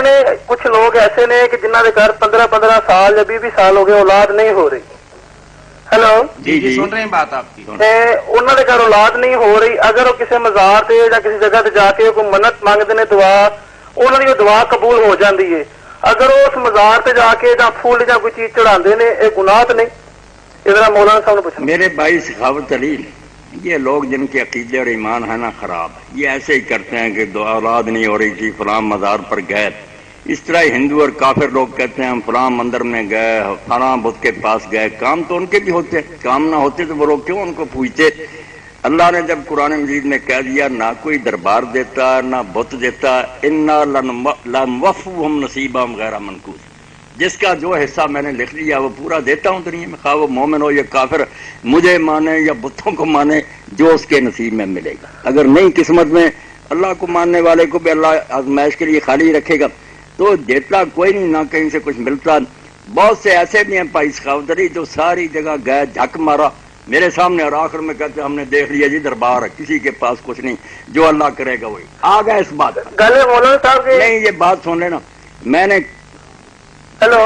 نے کچھ لوگ ایسے نے کہ جنہوں کے گھر 15 سال یا 20 سال ہو گئے اولاد نہیں ہو رہی. ہیلو جی جی سن رہے ہیں بات آپ کی. انہوں کے گھر اولاد نہیں ہو رہی, اگر وہ کسی مزار سے یا کسی جگہ سے جا کے کوئی منت مانگتے ہیں دعا, انہوں کی دعا قبول ہو جاتی ہے. اگر وہ اس مزار سے جا کے یا پھول یا کوئی چیز چڑھاتے ہیں یہ گناہ تو نہیں؟ ادھر مولانا صاحب نے پوچھا. میرے بھائی سخاوت علی, یہ لوگ جن کے عقیدے اور ایمان ہے نا خراب, یہ ایسے ہی کرتے ہیں کہ اولاد نہیں ہو رہی تھی فلاں مزار پر گئے. اس طرح ہندو اور کافر لوگ کہتے ہیں ہم فلاں مندر میں گئے, فلاں بت کے پاس گئے. کام تو ان کے بھی ہوتے, کام نہ ہوتے تو وہ لوگ کیوں ان کو پوچھتے؟ اللہ نے جب قرآن مجید میں کہہ دیا نہ کوئی دربار دیتا نہ بت دیتا, انا لنوفہم نصیبہم غیر منقوص, جس کا جو حصہ میں نے لکھ لیا وہ پورا دیتا ہوں دنیا میں, خواہ وہ مومن ہو یا کافر, مجھے مانے یا بتوں کو مانے, جو اس کے نصیب میں ملے گا. اگر نہیں قسمت میں, اللہ کو ماننے والے کو بھی اللہ آزمائش کے لیے خالی رکھے گا تو دیتا کوئی نہیں, نہ کہیں سے کچھ ملتا. بہت سے ایسے بھی ہیں بھائی سخاوت علی جو ساری جگہ گئے, جھک مارا میرے سامنے, اور آخر میں کہتے ہم نے دیکھ لیا جی دربار ہے, کسی کے پاس کچھ نہیں, جو اللہ کرے گا وہی. آ گئے اس بات نہیں, یہ بات سن لینا. میں نے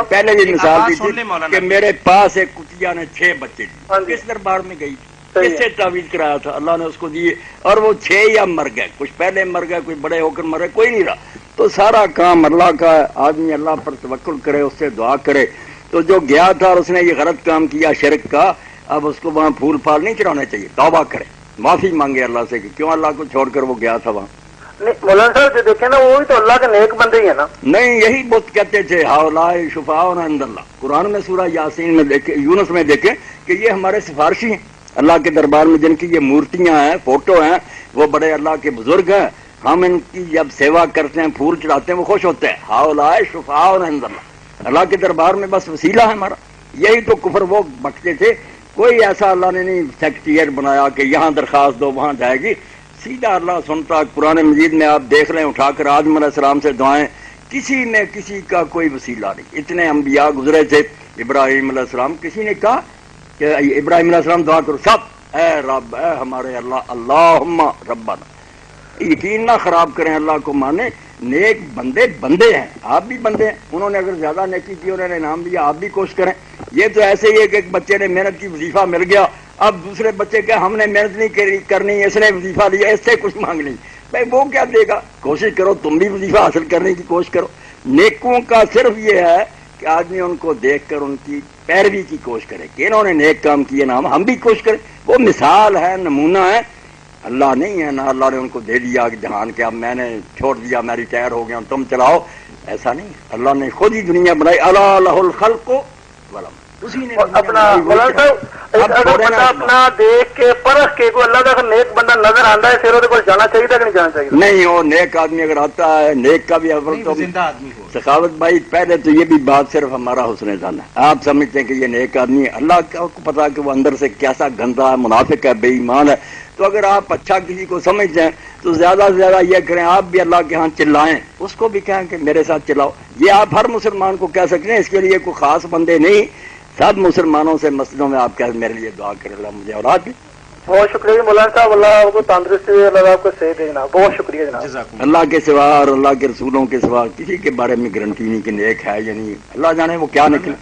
پہلے یہ مثال دی تھی کہ میرے پاس ایک کتیا نے 6 بچے تھے, کس دربار میں گئی, کس سے تعویذ کرایا تھا, اللہ نے اس کو دیے, اور وہ 6 یا مر گئے, کچھ پہلے مر گئے, کچھ بڑے ہو کر مرے, کوئی نہیں رہا. تو سارا کام اللہ کا ہے, آدمی اللہ پر توکل کرے, اس سے دعا کرے. تو جو گیا تھا اور اس نے یہ غلط کام کیا شرک کا, اب اس کو وہاں پھول پھال نہیں چڑھانے چاہیے, توبہ کرے, معافی مانگے اللہ سے کہ کیوں اللہ کو چھوڑ کر وہ گیا تھا وہاں. مولانا صاحب جو دیکھیں نا وہ بھی تو اللہ کے نیک بندے ہی ہیں نا. نہیں, یہی بت کہتے تھے ہؤلاء شفعاؤنا عند اللہ. قرآن میں سورہ یاسین میں دیکھیں, یونس میں دیکھیں کہ یہ ہمارے سفارشی ہیں اللہ کے دربار میں, جن کی یہ مورتیاں ہیں, فوٹو ہیں, وہ بڑے اللہ کے بزرگ ہیں. ہم ان کی جب سیوا کرتے ہیں, پھول چڑھاتے ہیں, وہ خوش ہوتے ہیں. ہؤلاء شفعاؤنا عند اللہ, اللہ کے دربار میں بس وسیلہ ہے ہمارا. یہی تو کفر وہ بکتے تھے. کوئی ایسا اللہ نے نہیں سیکریٹریٹ بنایا کہ یہاں درخواست دو وہاں جائے گی, سیدھا اللہ سنتا. قرآن مجید میں آپ دیکھ لیں, اٹھا کر آدم علیہ السلام سے دعائیں, کسی میں کسی کا کوئی وسیلہ نہیں. اتنے انبیاء گزرے تھے, ابراہیم علیہ السلام, کسی نے کہا کہ ابراہیم علیہ السلام دعا کرو, سب اے رب, اے ہمارے اللہ, اللہم ربنا. یقین نہ خراب کریں, اللہ کو مانے. نیک بندے بندے ہیں, آپ بھی بندے ہیں. انہوں نے اگر زیادہ نیکی کی, انہوں نے انعام دیا, آپ بھی کوشش کریں. یہ تو ایسے ہی ہے کہ ایک بچے نے محنت کی, وظیفہ مل گیا, اب دوسرے بچے کہ ہم نے محنت نہیں کرنی, اس نے وظیفہ لیا, اس سے کچھ مانگ نہیں. بھائی وہ کیا دے گا؟ کوشش کرو, تم بھی وظیفہ حاصل کرنے کی کوشش کرو. نیکوں کا صرف یہ ہے کہ آدمی ان کو دیکھ کر ان کی پیروی کی کوشش کرے کہ انہوں نے نیک کام کیے نا, ہم بھی کوشش کریں. وہ مثال ہے, نمونہ ہے, اللہ نہیں ہے. نہ اللہ نے ان کو دے دیا کہ جہان کے اب میں نے چھوڑ دیا, میں ریٹائر ہو گیا, تم چلاؤ, ایسا نہیں. اللہ نے خود ہی دنیا بنائی. الا لہ الخلق والامر, اسی نے اپنا مولانا صاحب اگر بندہ اپنا دیکھ کے پرکھ کے کوئی اللہ کا نیک بندہ نظر آتا ہے, پھر وہ جانا چاہیے کہ نہیں جانا چاہیے؟ نہیں, وہ نیک آدمی اگر آتا ہے, نیک کا بھی اول تو سخاوت بھائی, پہلے تو یہ بھی بات صرف ہمارا حسن ظن ہے. آپ سمجھتے ہیں کہ یہ نیک آدمی ہے, اللہ کو پتا کہ وہ اندر سے کیسا گندا ہے, منافق ہے, بے ایمان ہے. تو اگر آپ اچھا کسی کو سمجھتے ہیں تو زیادہ سے زیادہ یہ کریں, آپ بھی اللہ کے ہاں چلائیں, اس کو بھی کہیں کہ میرے ساتھ چلاؤ. یہ آپ ہر مسلمان کو کہہ سکتے ہیں, اس کے لیے کوئی خاص بندے نہیں. سب مسلمانوں سے مسجدوں میں آپ کہہ میرے لیے دعا کرے, اللہ مجھے اولاد بھی. بہت شکریہ مولانا صاحب, اللہ آپ کو تندرستی, اللہ آپ کو صحت دے جناب. بہت شکریہ جناب. اللہ کے سوا اور اللہ کے رسولوں کے سوا کسی کے بارے میں گارنٹی نہیں کہ نیک ہے یا نہیں, اللہ جانے وہ کیا نکلے.